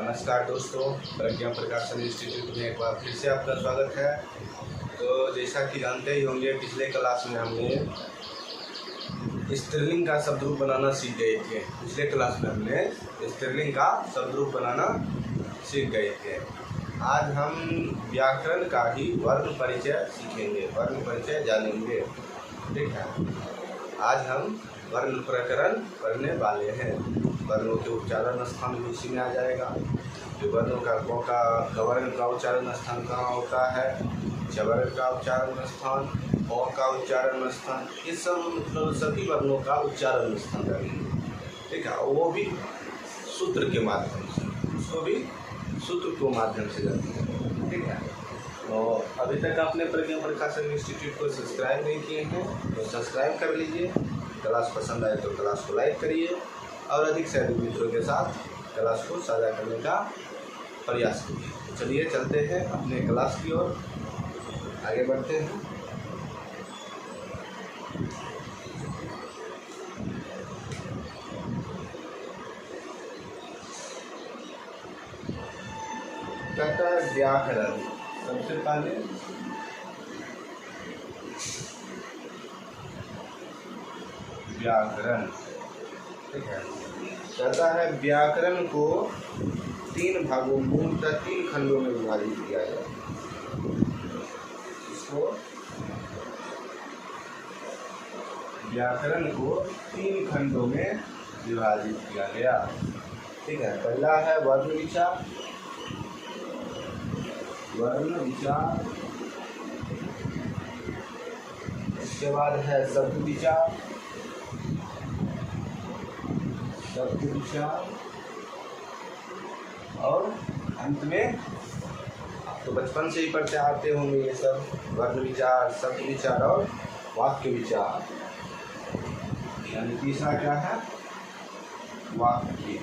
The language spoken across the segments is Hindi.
नमस्कार दोस्तों, प्रज्ञा प्रकाशन इंस्टीट्यूट में एक बार फिर से आपका स्वागत है। तो जैसा कि जानते ही होंगे, पिछले क्लास में हमने स्त्रीलिंग का शब्द रूप बनाना सीख गए थे। पिछले क्लास में हमने स्त्रीलिंग का शब्द रूप बनाना सीख गए थे। आज हम व्याकरण का ही वर्ण परिचय सीखेंगे, वर्ण परिचय जानेंगे। ठीक है, आज हम वर्ण प्रकरण पढ़ने वाले हैं। वर्णों के उच्चारण स्थान भी इसी में आ जाएगा। जो वर्णों का वर्ण का उच्चारण स्थान कहाँ होता है, चवर्ण का उच्चारण स्थान, औ का उच्चारण स्थान, ये सब मतलब सभी वर्णों का उच्चारण स्थान रहेंगे। ठीक है, वो भी सूत्र के माध्यम से, उसको भी सूत्र के माध्यम से जाते हैं। ठीक है, तो अभी तक आपने प्रज्ञा प्रकाशन इंस्टीट्यूट को सब्सक्राइब नहीं किए हैं तो सब्सक्राइब कर लीजिए। क्लास पसंद आए तो क्लास को लाइक करिए और अधिक से अधिक मित्रों के साथ क्लास को साझा करने का प्रयास कीजिए। चलिए चलते हैं अपने क्लास की ओर, आगे बढ़ते हैं। कहता है व्याकरण। सबसे पहले व्याकरण, ठीक है, कहता है व्याकरण को तीन भागों, मूलतः तीन खंडों में विभाजित किया गया। इसको व्याकरण को तीन खंडों में विभाजित किया गया। ठीक है, पहला है वर्ण विचार, वर्ण विचार। इसके बाद है शब्द विचार, शब्द विचार, और अंत में आप तो बचपन से ही पढ़ते आते होंगे ये सब, वर्ण विचार, शब्द विचार और वाक्य विचार। यानी तीसरा क्या है, वाक्य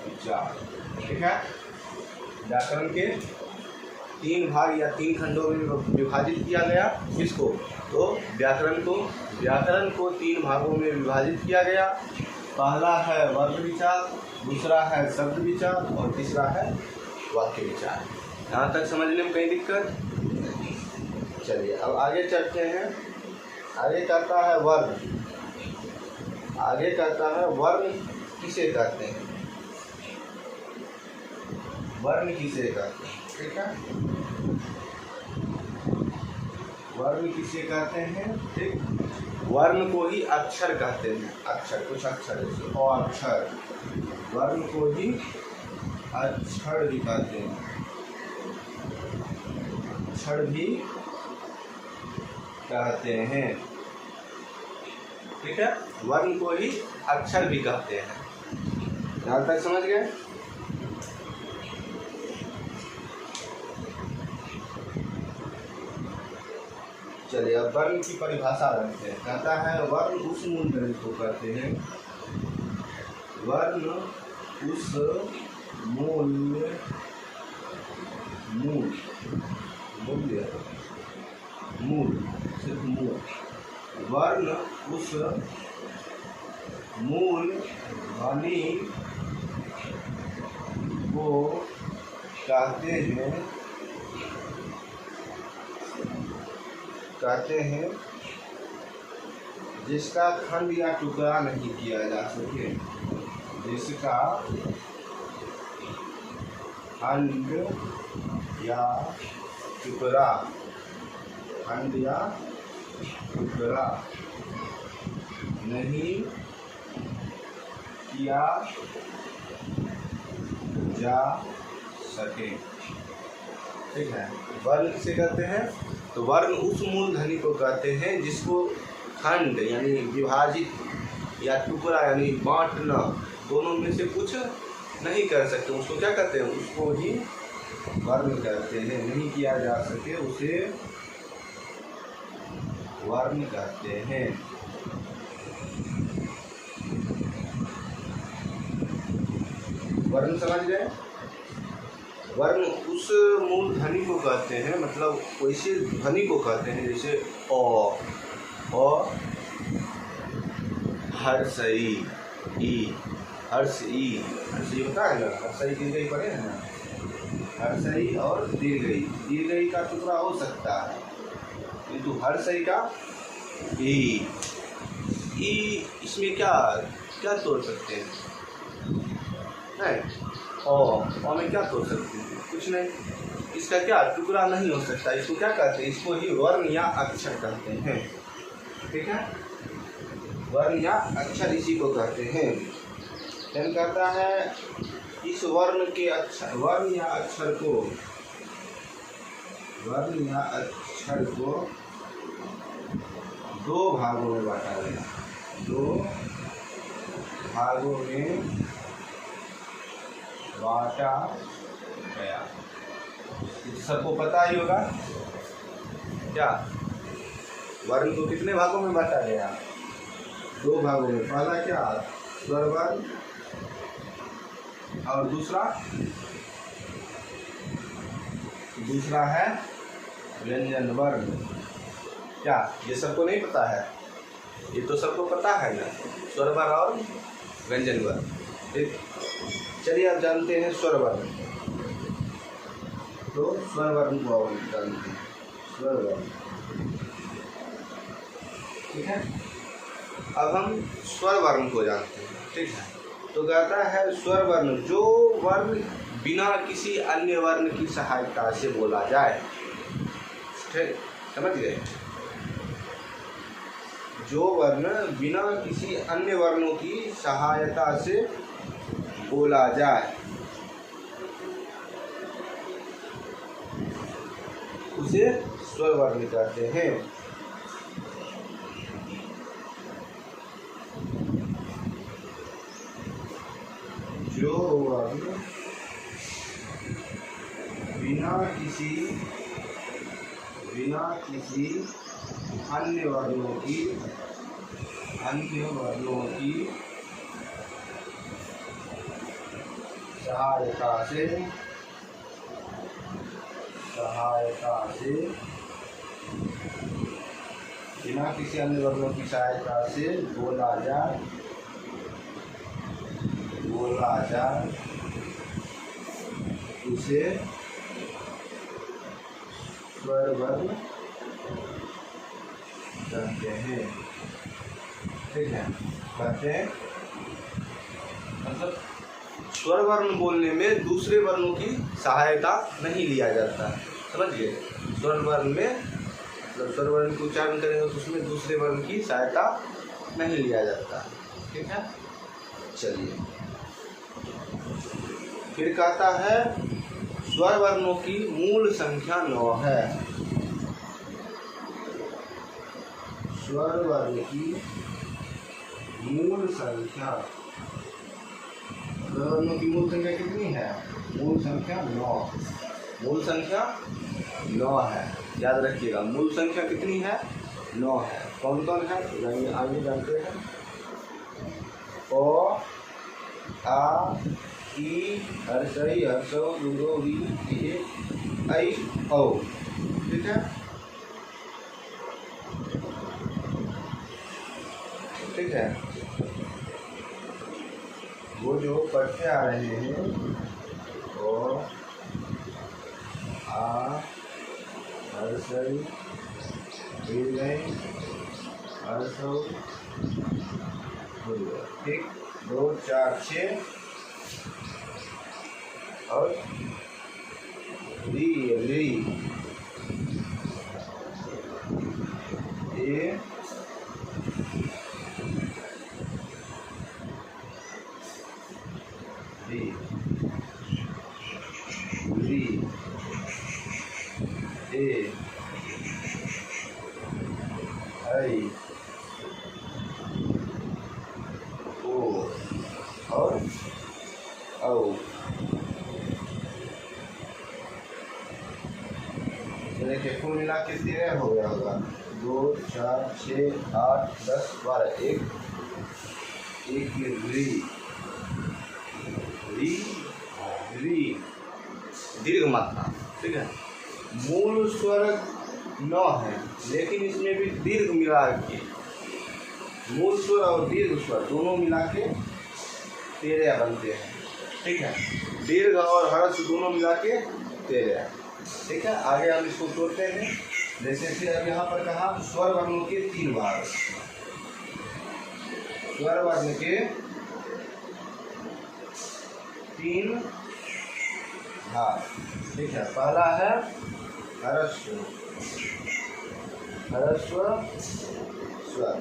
विचार। ठीक है, व्याकरण के तीन भाग या तीन खंडों में विभाजित किया गया। किसको? तो व्याकरण को तीन भागों में विभाजित किया गया। पहला है वर्ण विचार, दूसरा है शब्द विचार और तीसरा है वाक्य विचार। यहाँ तक समझने में कहीं दिक्कत? चलिए अब आगे चलते हैं। आगे कहता है वर्ण। आगे कहता है वर्ण किसे कहते हैं, वर्ण किसे कहते हैं। ठीक है, वर्ण किसे कहते हैं। ठीक, वर्ण को ही अक्षर कहते हैं। अक्षर, कुछ अक्षर जैसे और अक्षर, वर्ण को ही अक्षर भी कहते हैं। अक्षर भी कहते हैं। ठीक है, वर्ण को ही अक्षर भी कहते हैं। यहाँ तक समझ गए? चलिए अब वर्ण की परिभाषा रखते हैं। कहता है वर्ण उस मूल ध्वनि को कहते हैं, वर्ण उस मूल्य सिर्फ मूल, वर्ण उस मूल ध्वनि को कहते हैं जिसका खंड या टुकड़ा नहीं किया जा सके, जिसका खंड या टुकड़ा नहीं किया जा सके। ठीक है, वर्ण किसे कहते हैं? तो वर्ण उस मूल ध्वनि को कहते हैं जिसको खंड यानी विभाजित या टुकड़ा यानी बांटना, दोनों में से कुछ नहीं कर सकते, उसको क्या कहते हैं? उसको ही वर्ण कहते हैं। नहीं किया जा सके उसे वर्ण कहते हैं। वर्ण समझ गए? वर्ण उस मूल ध्वनि को कहते हैं, मतलब वैसे ध्वनि को कहते हैं जैसे अ, हर्षई, ई, हर्ष ई होता है ना, हर्ष ई दीर्घ ई पढ़े हैं ना, हर्ष ई और दीर्घ ई का टुकड़ा हो सकता है, किंतु हर्ष ई का ई इसमें क्या तोड़ सकते हैं, और में क्या तोड़ सकते हैं, कुछ नहीं, इसका क्या टुकड़ा नहीं हो सकता। इसको क्या कहते हैं, इसको ही वर्ण या अक्षर कहते हैं, ठीक है, वर्ण या अक्षर इसी को कहते हैं। क्या कहता है, इस वर्ण के अक्षर, वर्ण या अक्षर को दो भागों में बांटा गया, दो भागों में बांटा गया। सबको पता ही होगा क्या, वर्ण को कितने भागों में बांटा गया, दो भागों में। पहला क्या, स्वर वर्ण, और दूसरा है व्यंजन वर्ण। क्या ये सबको नहीं पता है, ये तो सबको पता है ना, स्वर वर्ण और व्यंजन वर्ण। ठीक, चलिए आप जानते हैं स्वर वर्ण, तो स्वर वर्ण को आप जानते हैं, स्वर वर्ण, ठीक है। अब हम स्वर वर्ण को जानते हैं, ठीक है। तो कहता है स्वर वर्ण, जो वर्ण बिना किसी अन्य वर्ण की सहायता से बोला जाए, ठीक, समझ गए, जो वर्ण बिना किसी अन्य वर्णों की सहायता से बोला जाए उसे स्वर वर्ण कहते हैं। जो वर्ण बिना किसी अन्य वर्णों की सहायता से बिना किसी अन्य वर्णों की सहायता से बोला जाए उसे स्वर वर्ण कहते हैं, ठीक है, कहते हैं। मतलब स्वर वर्ण बोलने में दूसरे वर्णों की सहायता नहीं लिया जाता, समझिए। स्वर वर्ण में मतलब स्वर वर्ण का उच्चारण करेंगे तो उसमें दूसरे वर्ण की सहायता नहीं लिया जाता, ठीक है। चलिए फिर कहता है स्वर वर्णों की मूल संख्या 9 है। स्वर वर्ण की मूल संख्या, स्वर वर्णों की मूल संख्या कितनी है, मूल संख्या 9, मूल संख्या 9 है, याद रखिएगा। मूल संख्या कितनी है, 9 है। कौन कौन है आगे जानते हैं, ओ आ ई हर्षई हर्षो गुरो वी ए आई औ, ठीक है, ठीक है। वो जो पढ़ते आ रहे हैं, ओ आ हर्षई हर्षो, ठीक, 2 4 6 और री री ए री री ए आई ओ और औ। देखिए कुल मिला के 13 हो गया होगा, 2 4 6 8 10 12, एक री री री दीर्घ मात्रा, ठीक है। मूल स्वर 9 है, लेकिन इसमें भी दीर्घ मिला के, मूल स्वर और दीर्घ स्वर दोनों मिला के तेरह बनते हैं। ठीक है, दीर्घ और ह्रस्व दोनों मिला के 13। ठीक है, आगे हम इसको तोड़ते हैं। जैसे फिर अब यहाँ पर कहा स्वर वर्णों के 3 भाग, स्वर वर्ण के 3 भाग। ठीक है, पहला है ह्रस्व, ह्रस्व स्वर,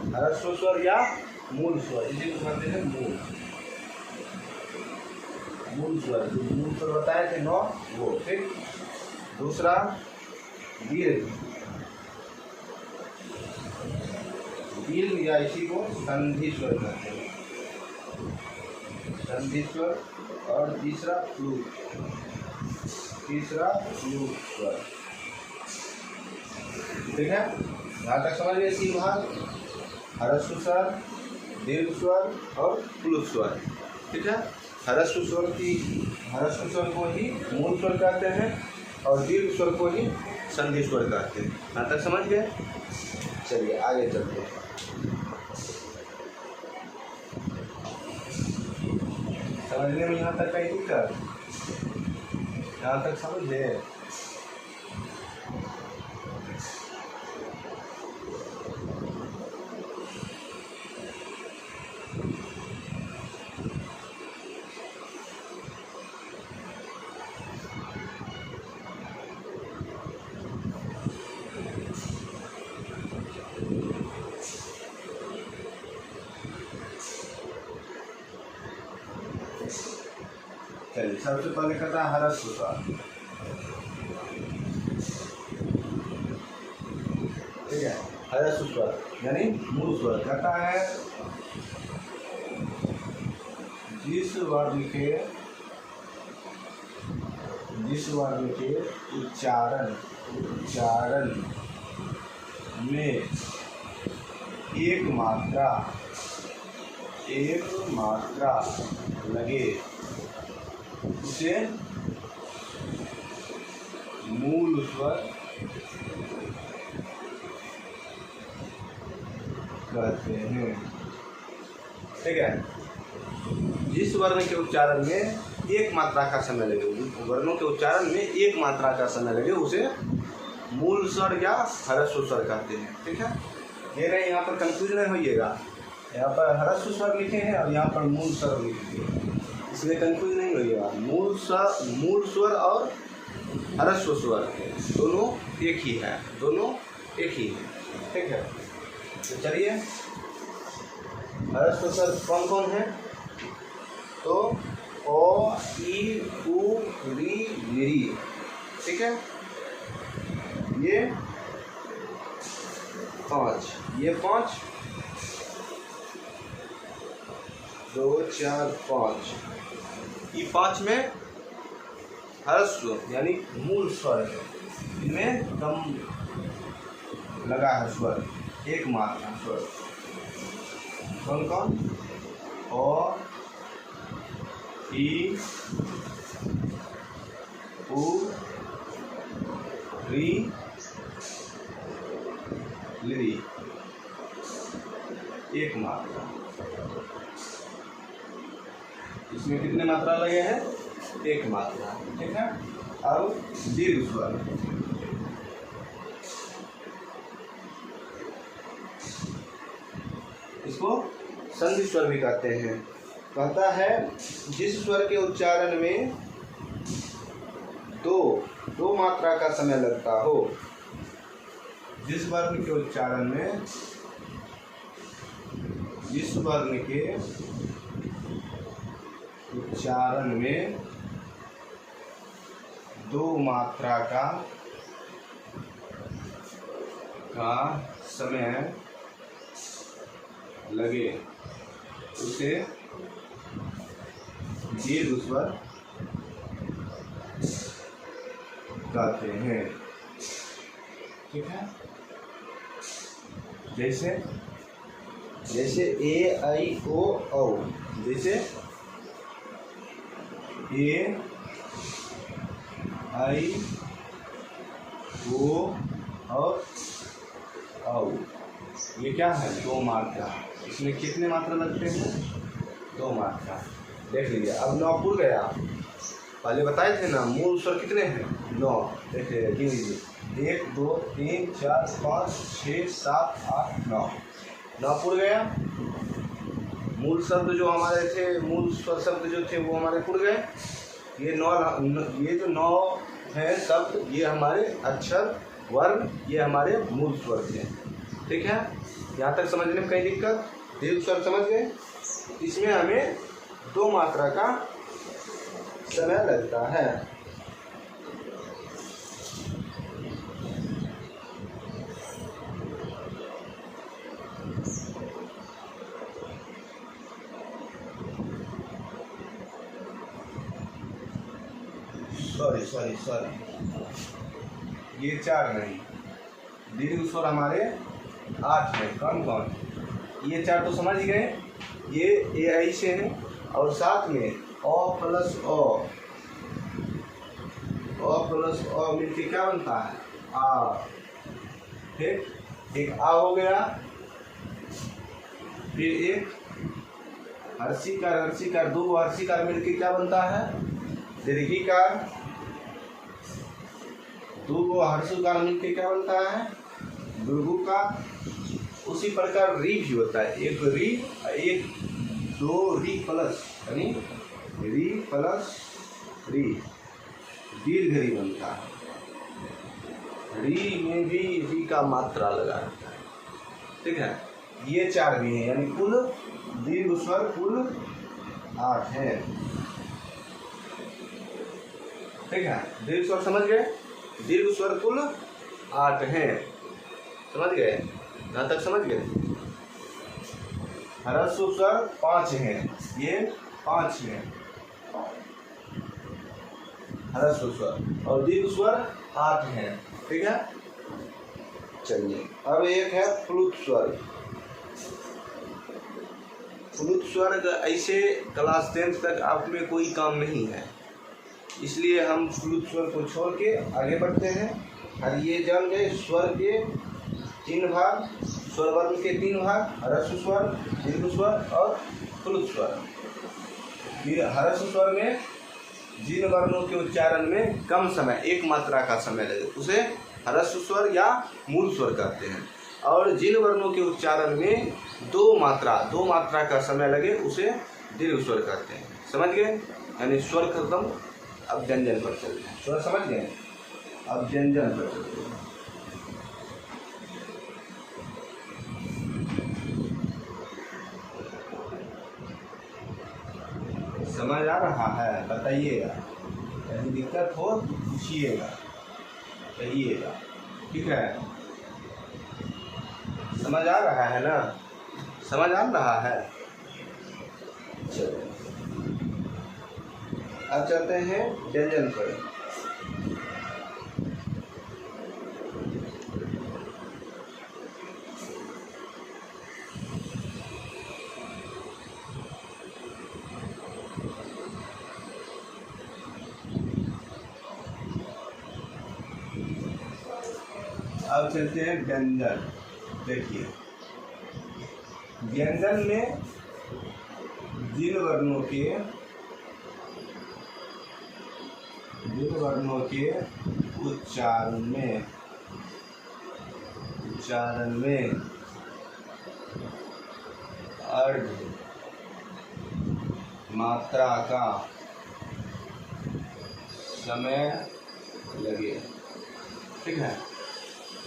ह्रस्व स्वर या मूल स्वर, इसी को कहते हैं मूल, मूल स्वर। जो मूल स्वर बताए थे 9 वो। ठीक, दूसरा दीर्घ, दीर्घ या इसी को संधि स्वर कहते हैं, संधि स्वर। और तीसरा फ्लूट, तीसरा फ्लूट स्वर। ठीक है, यहाँ तक समझ गए 3 भाग, ह्रस्व स्वर, दीर्घ स्वर और फ्लूट स्वर। ठीक है, ह्रस्व स्वर को ही मूल स्वर कहते हैं और दीर्घ स्वर को ही संधि स्वर कहते हैं। यहाँ तक समझ गए। चलिए आगे चलते हैं। समझने में यहाँ तक कहीं दिक्कत? यहाँ तक समझ ले। चलिए, सबसे पहले कहता है ह्रस्व स्वर। ठीक है, ह्रस्व स्वर यानी मूल स्वर कहता है जिस वर्ण के उच्चारण में एक मात्रा लगे उसे मूल स्वर कहते हैं। ठीक है, जिस वर्ण के उच्चारण में एक मात्रा का समय लगे, वर्णों के उच्चारण में एक मात्रा का समय लगे उसे मूल स्वर या ह्रस्व स्वर कहते हैं। ठीक है, ये नहीं, यहाँ पर कंफ्यूज नहीं होइएगा। यहाँ पर ह्रस्व स्वर लिखे हैं और यहाँ पर मूल स्वर लिखे हैं, इसलिए कंफ्यूज नहीं होइएगा। मूल स्वर और ह्रस्व स्वर दोनों एक ही है, दोनों एक ही है। ठीक है, तो चलिए ह्रस्व स्वर कौन कौन है? तो ओ, ई, उ, री, री। ठीक है, ये 5, ये 5, 2, 4, 5। ये 5 में ह्रस्व यानी मूल स्वर है, इनमें कम लगा है स्वर, एक मात्रा स्वर। कौन कौन? ओ, ई, उ, री, ली, एक मात्रा। इसमें कितने मात्रा लगे हैं? एक मात्रा। ठीक है, अब दीर्घ स्वर, इसको संधि स्वर भी कहते हैं। कहता है जिस स्वर के उच्चारण में दो मात्रा का समय लगता हो, जिस वर्ण के उच्चारण में, जिस वर्ण के उच्चारण में 2 मात्रा का समय लगे उसे दीर्घ स्वर कहते हैं। ठीक है, जैसे ए, आई, ओ, औ। जैसे ए, आई, ओ और औ, ये क्या है? 2 मात्रा। इसमें कितने मात्रा लगते हैं? 2 मात्रा। देख लीजिए अब 9 पुर गया। पहले बताए थे ना मूल स्वर कितने हैं 9। देखिए गिन लीजिए 1 2 3 4 5 6 7 8 9। 9 पुर गया। मूल शब्द जो हमारे थे, मूल स्वर शब्द जो थे वो हमारे पुर गए। ये 9 ये जो 9 हैं शब्द, ये हमारे अक्षर वर्ण, ये हमारे मूल स्वर थे। ठीक है, यहाँ तक समझने में कई दिक्कत? दीर्घ स्वर समझ गए? इसमें हमें 2 मात्रा का समय लगता है। सॉरी ये 4 नहीं, दीर्घ स्वर हमारे 8 हैं। कौन? ये 4 तो समझ गए, ये ए आई से है और साथ में अ प्लस अ मिलके क्या बनता है आ। ठीक, एक आ हो गया, फिर एक हर्षिकार 2 हर्षिकार मिलके क्या बनता है दीर्घिकार। 2 हर्षिकार मिलके क्या बनता है दीर्घिकार। उसी प्रकार री भी होता है, एक री एक 2 री प्लस यानी री प्लस री, दीर्घ री बनता है। री में भी री का मात्रा लगा रहता है। ठीक है, ये 4 भी हैं, यानी कुल दीर्घ स्वर कुल 8 हैं। ठीक है, दीर्घ स्वर समझ गए? दीर्घ स्वर कुल 8 हैं, समझ गए? यहाँ तक समझ गए? ह्रस्व स्वर 5 हैं, ये 5 हैं ह्रस्व स्वर, और दीर्घ स्वर 8 हैं। ठीक है, चलिए अब एक है प्लुत स्वर। प्लुत स्वर ऐसे क्लास 10 तक आप में कोई काम नहीं है, इसलिए हम प्लुत स्वर को छोड़ के आगे बढ़ते हैं। और ये जान गए स्वर के 3 भाग, स्वर वर्ण के 3 भाग, ह्रस्व स्वर, दीर्घ स्वर और प्लुत स्वर। फिर ह्रस्व स्वर में जिन वर्णों के उच्चारण में कम समय, 1 मात्रा का समय लगे उसे ह्रस्व स्वर या मूल स्वर कहते हैं, और जिन वर्णों के उच्चारण में 2 मात्रा का समय लगे उसे दीर्घ स्वर कहते हैं। समझ गए? यानी स्वर खत्म, अब व्यंजन पर चलते हैं। स्वर समझ गए, अब व्यंजन पर चलते हैं। समझ आ रहा है? बताइएगा, कहीं दिक्कत हो तो पूछिएगा, कहिएगा। ठीक है, समझ आ रहा है ना? समझ आ रहा है? चलो अब चलते हैं व्यंजन पर। अब चलते हैं व्यंजन। देखिए व्यंजन में जिन वर्णों के उच्चारण में अर्ध मात्रा का समय लगे। ठीक है,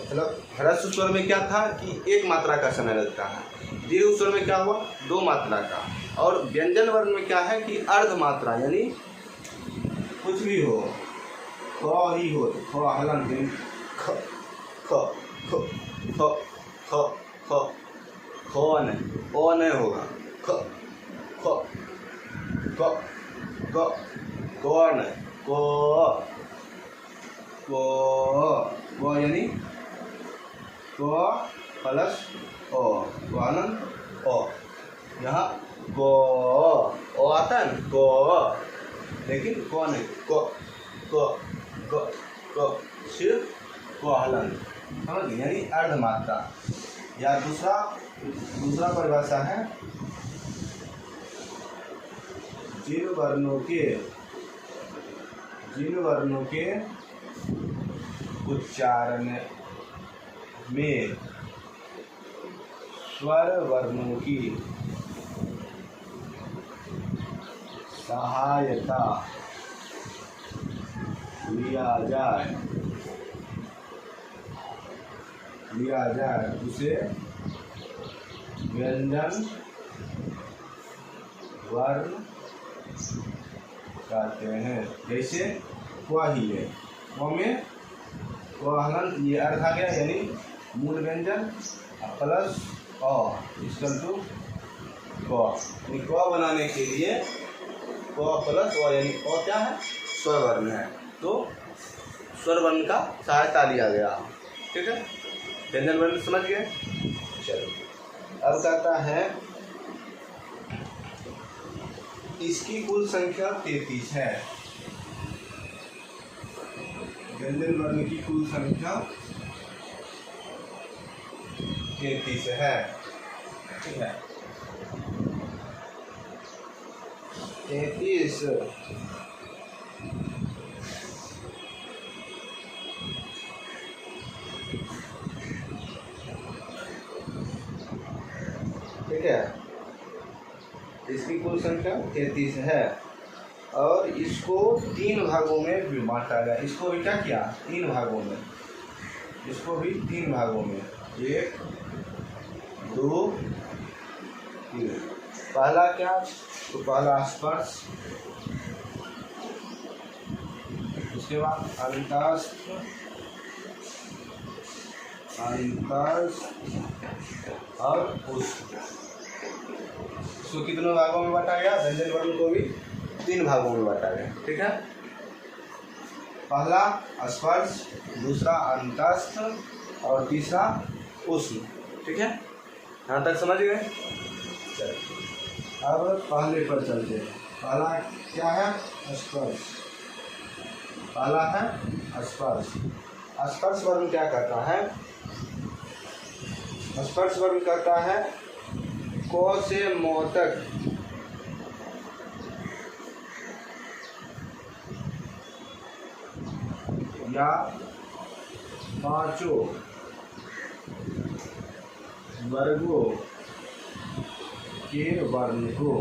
मतलब ह्रस्व स्वर में क्या था कि 1 मात्रा का समय लगता है, दीर्घ स्वर में क्या हुआ 2 मात्रा का, और व्यंजन वर्ण में क्या है कि अर्ध मात्रा, यानी कुछ भी हो, ख ही हो तो ख हलन ख ख ख ख ख ख ख नहीं, ओ नहीं होगा, ख ख क क क नहीं, को यानी को प्लस ओ, को आनंद ओ, यहाँ को आता है को, लेकिन को नहीं, को सिर्फ को हलन, समझ गए? यानी अर्ध मात्रा। या दूसरा परिभाषा है जिन वर्णों के उच्चारण में स्वर वर्णों की सहायता लिया जाए उसे व्यंजन वर्ण कहते हैं। जैसे क ही है, क में क हलन, ये अर्थ आ गया, यानी मूल व्यंजन प्लस अ इक्वल टू क। क बनाने के लिए क प्लस अ यानी क क्या है, स्वर वर्ण है, तो स्वर वर्ण का सहायता लिया गया। ठीक है, व्यंजन वर्ण समझ गए। चलो अब कहता है इसकी कुल संख्या 33 है। व्यंजन वर्ण की कुल संख्या 33 है। ठीक है, 33 ठीक है, इसकी कुल संख्या 33 है और इसको 3 भागों में भी बांटा गया। इसको भी क्या किया, 3 भागों में, इसको भी 3 भागों में, 1 2 3। पहला क्या, तो पहला स्पर्श, उसके बाद अंतस्थ और पुष्प। इसको कितनों भागों में बांटा गया, व्यंजन वर्ण को भी 3 भागों में बांटा गया। ठीक है, पहला स्पर्श, दूसरा अंतस्थ और तीसरा उष्ण। ठीक है, यहाँ तक समझ गए। चलिए अब पहले पर चलते हैं। पहला क्या है, स्पर्श। पहला है स्पर्श। स्पर्श वर्ण क्या करता है, स्पर्श वर्ण करता है क से म तक या 5 वर्गों के वर्ण को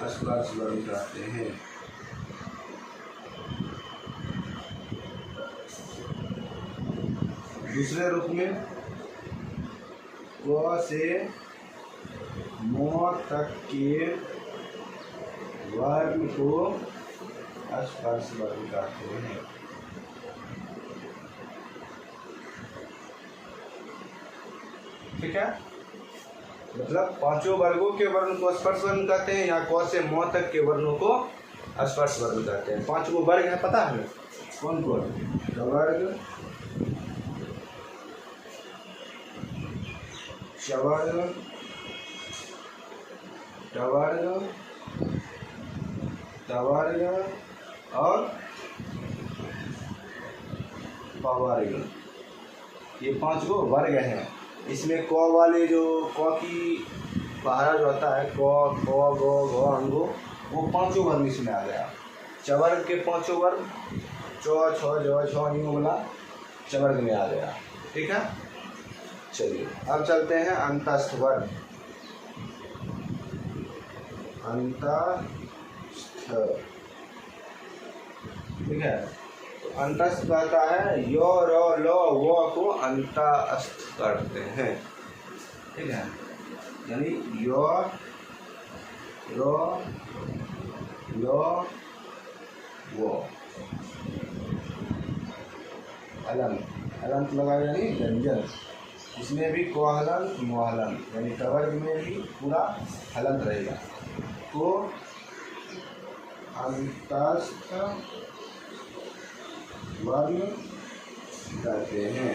स्पर्श वर्ण कहते हैं। दूसरे रूप में क से म तक के वर्ण को स्पर्श वर्ण कहते हैं। ठीक है, मतलब 5 वर्गों के वर्ण को स्पर्श वर्ण कहते हैं या क से म तक के वर्णों को स्पर्श वर्ण कहते हैं। 5 वर्ग है, पता है कौन कौन, वर्ग, चवर्ग, टवर्ग, तवर्ग और पवर्ग। ये 5 वर्ग हैं। इसमें क वाले जो क की पहरा जो होता है, क ख ग घ अंगो, वो 5 वर्ग इसमें आ गया। चवर्ग के 5 वर्ग च छ ज छ इन वाला चवर्ग में आ गया। ठीक है, चलिए अब चलते हैं अंतस्थ वर्ण। अंतस्थ, ठीक है, तो अंतस्थ कहता है य र ल व को अंतस्थ करते हैं। ठीक है, यानी य र ल व अलंत लगा यानी व्यंजन। इसमें भी क हलंत म हलंत, यानी टवर्ग में भी पूरा हलंत रहेगा। तो अंतस्थ वर्ण कहते हैं।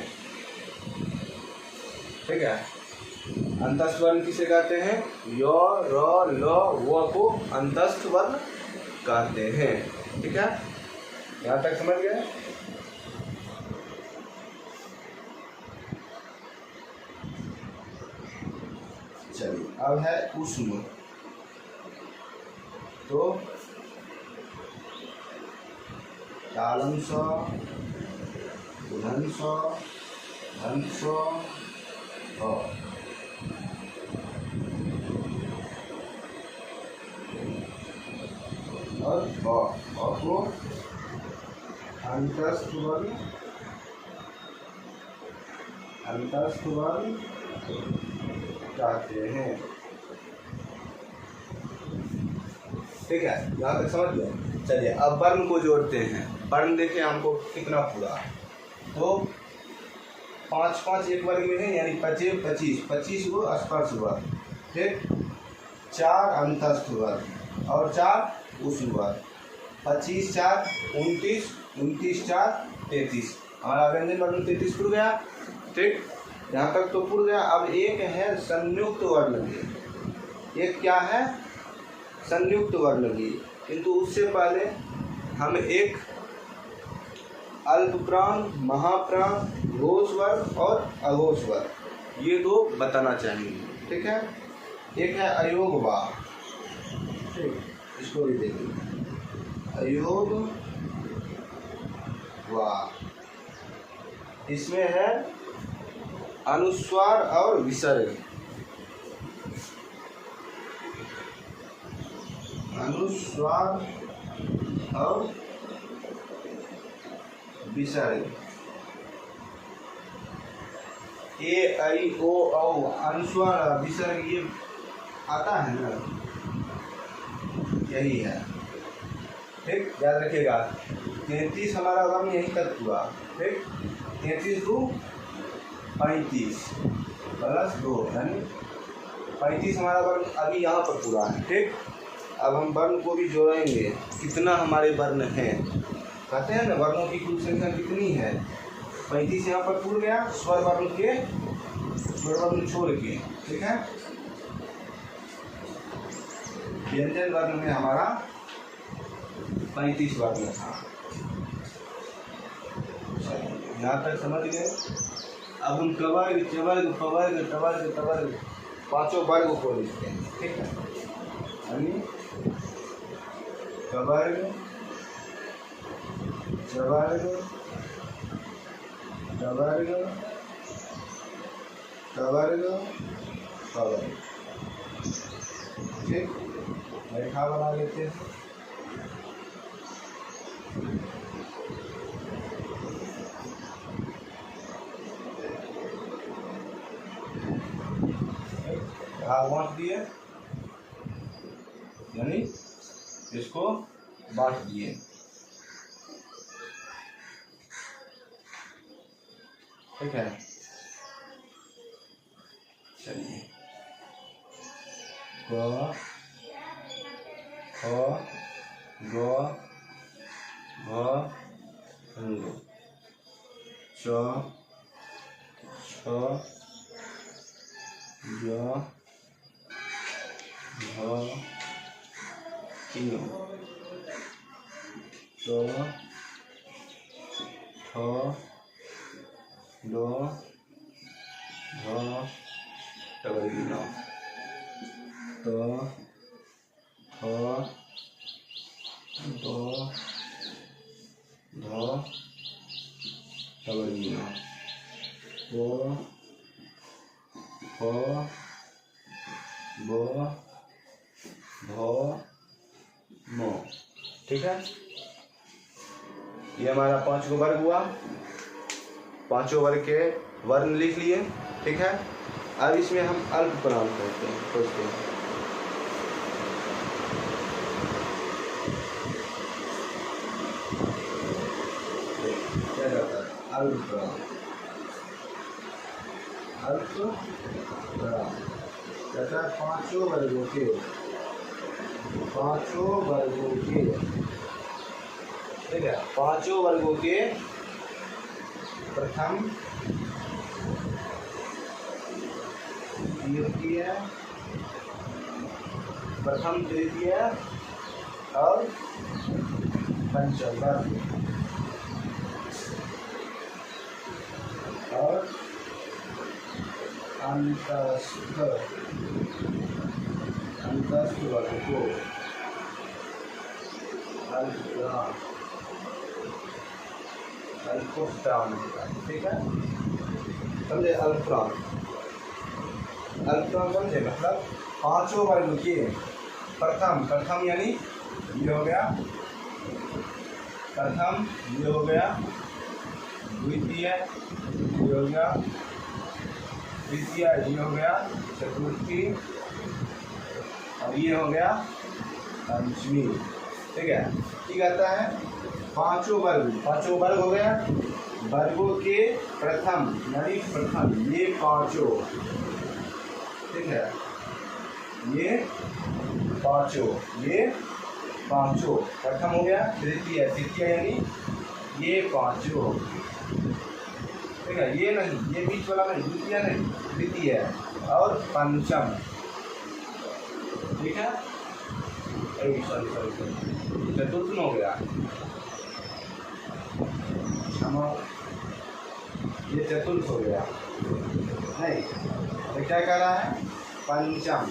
ठीक है, अंतस्थ वर्ण किसे कहते हैं, य र ल व को अंतस्थ वर्ण कहते हैं। ठीक है, यहाँ तक समझ गए। चलिए अब है ऊष्म, तो तालन सौ, धन सौ, धन सौ और को अंतस्थ वर्ण कहते हैं। ठीक है, यहाँ तक समझ गए। चलिए अब वर्ण को जोड़ते हैं। वर्ण देखें हमको कितना पूरा, तो 5 5 एक वर्ग में है, यानी 25 25 को स्पर्श वर्ग, ठीक, 4 अंतस्थ वर्ग और 4 ऊष्म वर्ग। 25 4 29, 29 4 33, हमारा व्यंजन वर्ण 33 पूरा गया। ठीक, यहाँ तक तो पूरा गया। अब एक है संयुक्त वर्णलीय। एक क्या है? संयुक्त वर्णलीय। किंतु उससे पहले हम एक अल्पप्राण, महाप्राण, घोष वर्ग और अघोष वर्ग, ये दो बताना चाहेंगे। ठीक है, एक है अयोग वा, ठीक, इसको भी देखेंगे। अयोग वा, इसमें है अनुस्वार और विसर्ग। अनुस्वार और विसर्ग। ए आई ओ औ, अनुस्वार विसर्ग, ये आता है ना, यही है। ठीक, याद रखिएगा। 33 हमारा वर्ण यहीं तक हुआ। ठीक, 33 2 35 प्लस 2, यानी 35 हमारा वर्ण अभी यहाँ पर पूरा है। ठीक, अब हम वर्ण को भी जोड़ेंगे। कितना हमारे वर्ण हैं, कहते हैं ना वर्णों की कुल संख्या कितनी है। 35 यहाँ पर पूरा गया, स्वर वर्ण के स्वर वर्ण छोड़ के। ठीक है, व्यंजन वर्ण में हमारा 35 वर्ण था। यहाँ तक समझ गए। अब हम कवर्ग, चवर्ग, पवर्ग, टवर्ग, तवर्ग, पांचों वर्ग को लिखते हैं। ठीक है, यानी कवर्ग, चवर्ग, टवर्ग, तवर्ग, पवर्ग। ठीक, रेखा बना लेते हैं। भाग बांट दिए, यानी इसको बांट दिए। ठीक है, चलिए क ख ग घ ङ च छ ज झ ञ च ठ ड ढ टवर्गी न त थ द ध टवर्गी न प फ ब भ म। ठीक है, ये हमारा 5 गो वर्ग हुआ। 5 वर्ग के वर्ण लिख लिए। ठीक है, अब इसमें हम अल्पप्राण खोजते हैं। क्या रहता है? अल्पप्राण, अल्पप्राण कहता है 5 वर्गों के, 5 वर्गों के। ठीक है, 5 वर्गों के प्रथम, द्वितीय, प्रथम तृतीय और पंचम वर्ग और अंतस्थ वर्ग को अल्पप्राण होता है, ठीक है, समझे। अल्पप्राण समझे, मतलब पांचों वर्ग के प्रथम यानी ये हो गया प्रथम, ये हो गया द्वितीय, ये हो गया तृतीय, ये हो गया चतुर्थी, और ये हो गया पंचमी, ठीक है। ठीक कहता है पांचों वर्ग हो गया, वर्गों के प्रथम यानी प्रथम, ये पांचों, ठीक है, ये पांचों प्रथम हो गया, तृतीय यानी ये पांचों, ठीक है, ये नहीं, ये बीच वाला नहीं, द्वितीय नहीं, तृतीय और पंचम, ठीक है। सॉरी चतुर्थ हो गया, क्षमा, ये चतुर्थ हो गया, नहीं, तो क्या कह रहा है, पंचम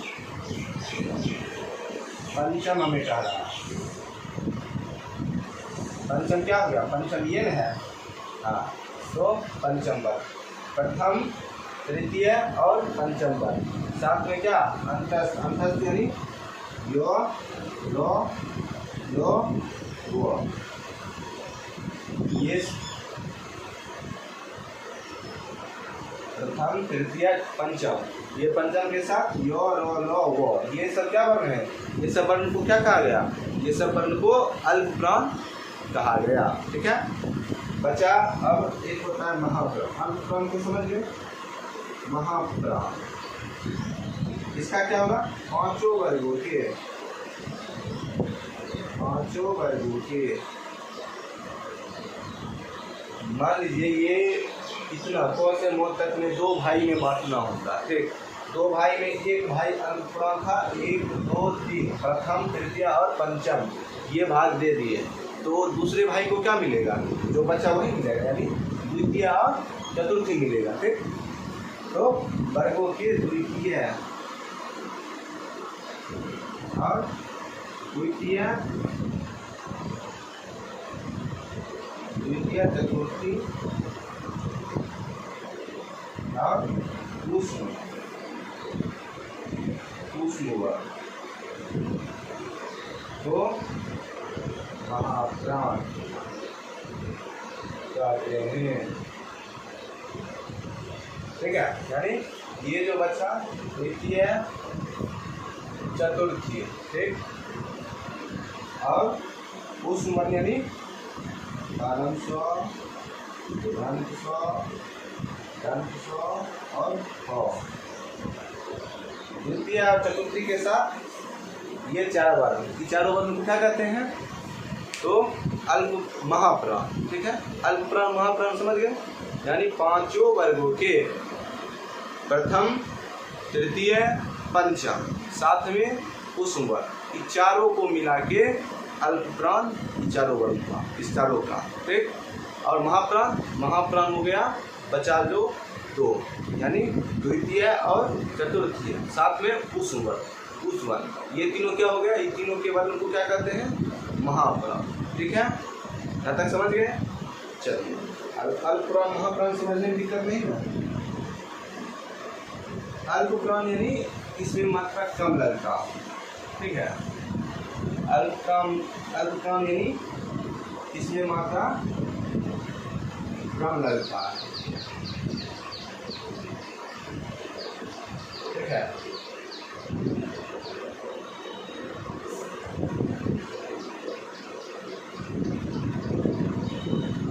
हमें कह रहा है। पंचम क्या हो गया, पंचम ये न है, हाँ, तो पंचम वर्ग, प्रथम, तृतीय और पंचम वर्ग, साथ में क्या अंतस्थ यानी यो लो वो, ये प्रथम, तृतीय, पंचम, ये पंचम के साथ यो लो वो, ये सब क्या वर्ण है, ये सब वर्ण को क्या कहा गया, ये सब वर्ण को अल्पप्राण कहा गया, ठीक है। बचा अब एक होता है महाप्राण। अल्पप्राण को समझ गए, महाप्राण इसका क्या होगा, पांचों वर्गों के, मान लीजिए ये इतना कौन से मोल तक में दो भाई में बांटना होता है, ठीक, दो भाई में एक भाई अल्पप्राण था, 1 2 3 प्रथम, तृतीय और पंचम, ये भाग दे दिए, तो दूसरे भाई को क्या मिलेगा, जो बचा वही मिलेगा, यानी द्वितीय और चतुर्थी मिलेगा, ठीक। तो वर्गों के द्वितीय और द्वितीय चतुर्थी और सूक्ष्म वर्ग तो महाप्राण कहते हैं, ठीक है। यानी ये जो बचा द्वितीय चतुर्थी, ठीक, और उस मन यानी प्रारंभ और द्वितीय और चतुर्थी के साथ ये चार वर्ण, चारों वर्ण को क्या कहते हैं, तो अल्प महाप्राण, ठीक है। अल्पप्राण महाप्राण समझ गए, यानी पांचों वर्गों के प्रथम, तृतीय, पंचम, साथ में कुसुम वर्ग, इन चारों को मिला के अल्पप्राण, चारों वर्ग का, इस चारों का, ठीक। और महाप्राण हो गया, बचा जो दो, यानी द्वितीय और चतुर्थीय, साथ में कुसुम वर्ग, ये तीनों क्या हो गया, ये तीनों के वर्ण को क्या कहते हैं, महाप्राण, ठीक है। यहाँ तक समझ गए। चलिए अल्पप्राण महाप्राण समझने में दिक्कत नहीं है। अल्पप्राण यानी इसमें मात्रा कम लगता, ठीक है। अल्पप्राण यानी इसमें मात्रा कम लगता है, ठीक है।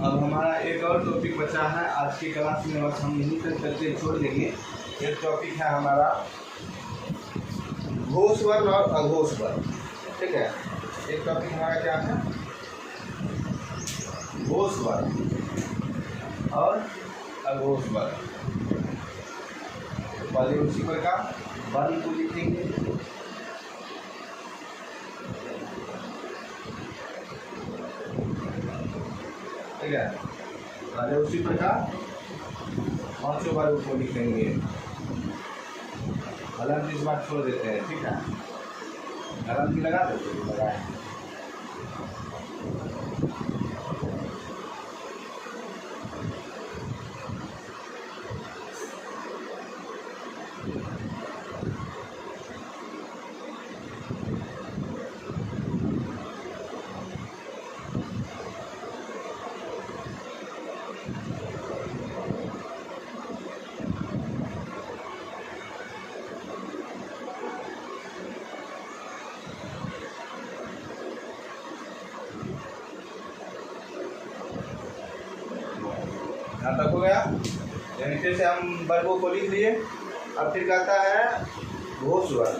अब हमारा एक और टॉपिक बचा है आज की क्लास में, बस हम यहीं तक करके छोड़ देंगे। एक टॉपिक है हमारा घोष वर्ण और अघोष वर्ण, ठीक है। एक टॉपिक हमारा क्या है, घोष वर्ण और अघोष वर्ण। पहले उसी प्रकार वर्ण को लिखेंगे, ठीक है। पहले उसी प्रकार पांचों वर्ग को लिखेंगे, हालांकि इस बार छोड़ देते हैं, ठीक है। कलम की लगा देते हैं, लगाए। यहाँ तक हो गया। यानी फिर से हम वर्गों को लिख लिए। अब फिर कहता है घोष वर्ग,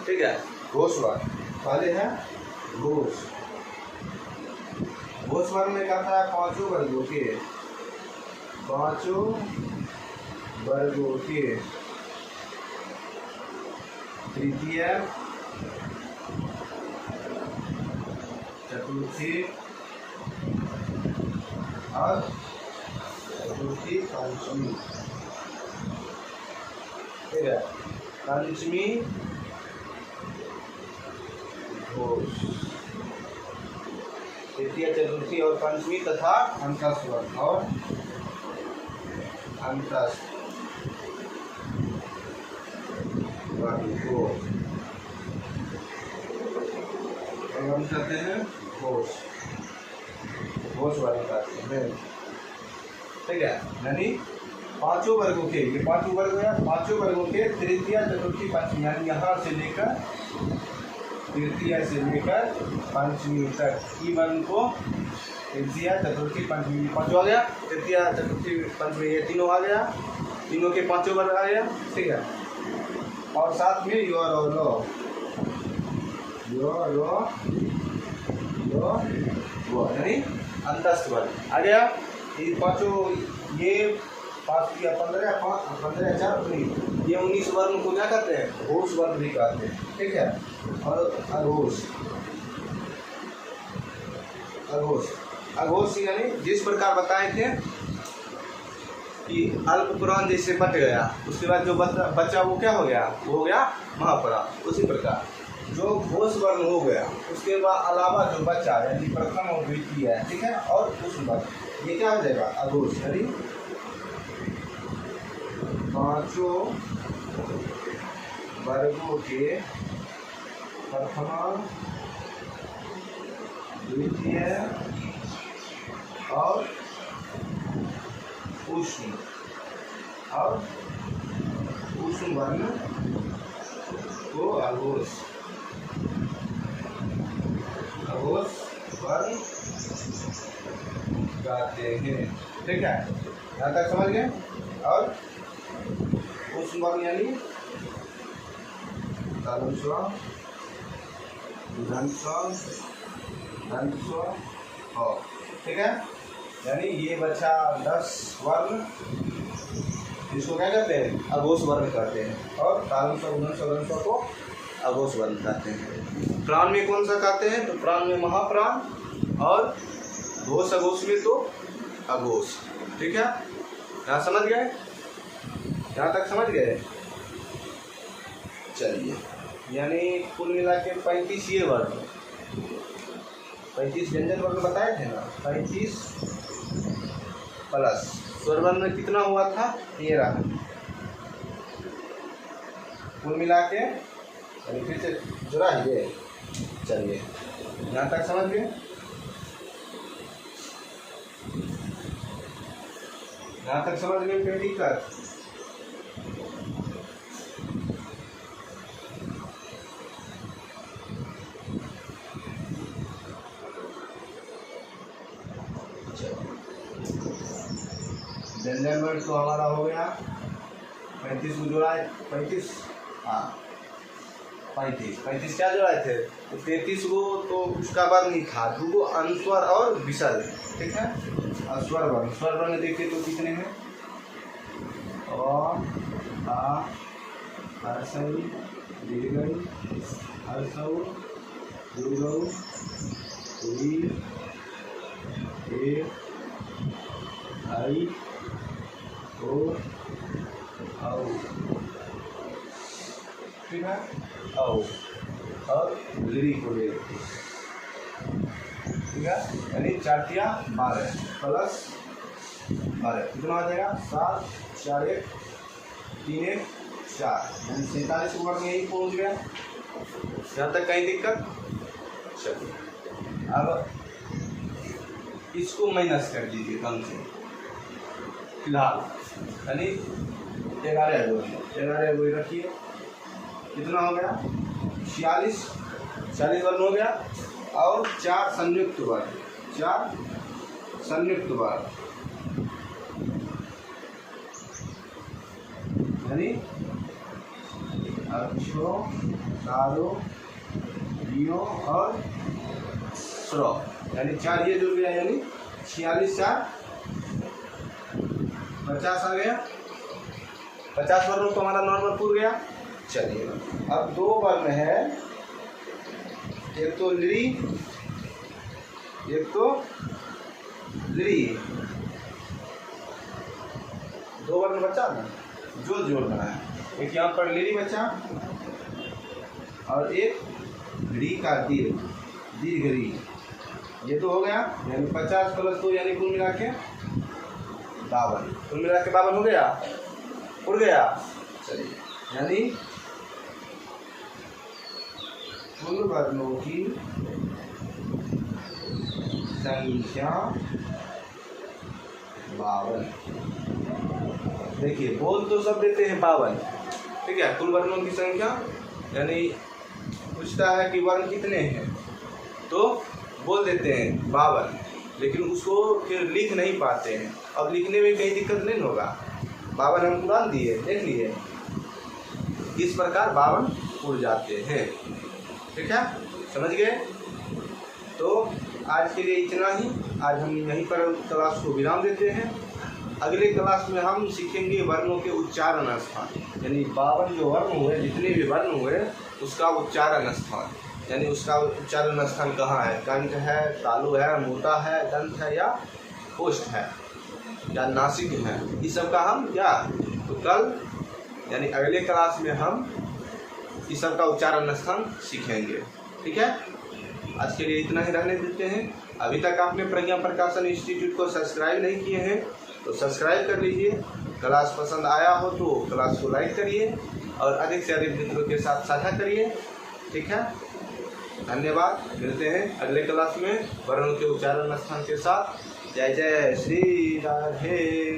ठीक है, घोष वर्ग। पहले है घोष, घोष वर्ग में कहता है पांचों वर्गों के, पांचों वर्गों के तृतीय, चतुर्थी और चतुर्थी पंचमी, ठीक है, पंचमी घोष, तृतीय चतुर्थी और पंचमी तथा अंतस्थ वर्ग और अंतस्थ वर्ग को हम कहते हैं घोष, घोष वर्ग कहते हैं, ठीक है। यानी पांचों वर्गों के, ये पांचों वर्ग है, पांचों वर्गों के तृतीय चतुर्थी पंचमी, यानी यहाँ से लेकर तृतीय से लेकर पंचमी तक की वर्ग को तृतीय चतुर्थी पंचमी, पांचों आ गया, तृतीय चतुर्थी पंचमी ये तीनों आ गया, तीनों के पांचों वर्ग आ गया, ठीक है। और साथ में यो और रो, यो रो यो वो, यानी अंतस्थ वर्ग आ गया। ये पांचों, ये 5 या 15, 15 4 19, ये 19 वर्ग को क्या कहते हैं? घोष वर्ग भी कहते हैं, ठीक है। और अघोष, अघोष, अघोष यानी जिस प्रकार बताए थे कि अल्प पुराण जैसे बट गया, उसके बाद जो बच्चा वो क्या हो गया? वो हो गया महापुराण। उसी प्रकार जो घोष वर्ण हो गया, उसके बाद अलावा जो बच्चा यानी प्रथम और द्वितीय है, ठीक है, और उस वर्ण, ये क्या हो जाएगा? अघोष। यानी पांचों वर्गों के प्रथम, द्वितीय और उष्ण वर्ण को अघोष, अघोष वर्ण कहते हैं, ठीक है। यहाँ तक समझ गए। और उष्ण वर्ण यानी ठीक है। यानी ये बचा 10 वर्ण, इसको क्या कहते हैं? अघोष वर्ण कहते हैं। और तालुंश को अघोष वर्ण कहते हैं। प्राण में कौन सा कहते हैं? तो प्राण में महाप्राण, और घोष अघोष में तो अघोष, ठीक है। यहाँ समझ गए? यहाँ तक समझ गए? चलिए, यानी कुल मिला के 35 ये वर्ग, 35 व्यंजन वर्ग बताए थे ना, 35 प्लस स्वर वर्ण कितना हुआ था? 13। कुल मिला के फिर से जुड़ा ही है। चलिए, यहाँ तक समझ गए? यहाँ तक समझ गए? पेटी तक व्यंजन वर्ग तो हमारा हो गया 35 को जोड़ा है, 35, हाँ 35 क्या जोड़ाए थे? तो 33 को तो उसका वर्ण नहीं था, 2 अनुस्वर और विसर्ग, ठीक है। और स्वर वर्ण देखिए तो कितने हैं? और हर्षौ, दीर्घौ, हर्षौ, दीर्घौ, आई ओ, ठीक है, और ली को ले लेते हैं, ठीक है, यानी 4 तिया 12 प्लस 12 कितना आ जाएगा 7 4 1 3 1 4 यानी 47 वर्ग में यही पहुँच गया। यहाँ तक कहीं दिक्कत? चलिए अब इसको माइनस कर दीजिए कम से फिलहाल, यानी 11 वही रखिए, कितना हो गया 46 वर्ग हो गया, और 4 संयुक्त वर्ग, 4 संयुक्त वर्ग यानी 6 4 2 और 16 यानी 4 ये जुड़ गया, यानी 46 4 50 आ गया, 50 वर्ग तो हमारा नॉर्मल पूर गया। चलिए अब 2 वर्ण है, एक तो ली एक तो ली, 2 वर्ण बचा ना, जो जोड़ना है, एक यहाँ पर ली बचा और एक री का दीर्घ री, ये तो हो गया, यानी 50 प्लस 2 यानी कुल मिला के 52, कुल मिला के 52 हो गया, उड़ गया। चलिए यानी कुल वर्णों की संख्या 52। देखिए बोल तो सब देते हैं 52, ठीक है, कुल वर्णों की संख्या यानी पूछता है कि वर्ण कितने हैं तो बोल देते हैं 52, लेकिन उसको फिर लिख नहीं पाते हैं। अब लिखने में कहीं दिक्कत नहीं होगा, 52 हम कुरान दिए, देख लिए, इस प्रकार 52 उड़ जाते हैं, ठीक है, समझ गए। तो आज के लिए इतना ही, आज हम यहीं पर क्लास को विराम देते हैं। अगले क्लास में हम सीखेंगे वर्णों के उच्चारण स्थान, यानी 52 जो वर्ण हुए, जितने भी वर्ण हुए उसका उच्चारण स्थान, यानी उसका उच्चारण स्थान कहाँ है, कंठ है, तालु है, मोटा है, दंत है या ओष्ठ है या नासिक है, इस सब का हम क्या, तो कल यानी अगले क्लास में हम इस सब का उच्चारण स्थान सीखेंगे, ठीक है। आज के लिए इतना ही रहने देते हैं। अभी तक आपने प्रज्ञा प्रकाशन इंस्टीट्यूट को सब्सक्राइब नहीं किए हैं तो सब्सक्राइब कर लीजिए। क्लास पसंद आया हो तो क्लास को लाइक करिए और अधिक से अधिक मित्रों के साथ साझा करिए, ठीक है। धन्यवाद, मिलते हैं अगले क्लास में वर्णों के उच्चारण स्थान के साथ। जय जय श्री राधे।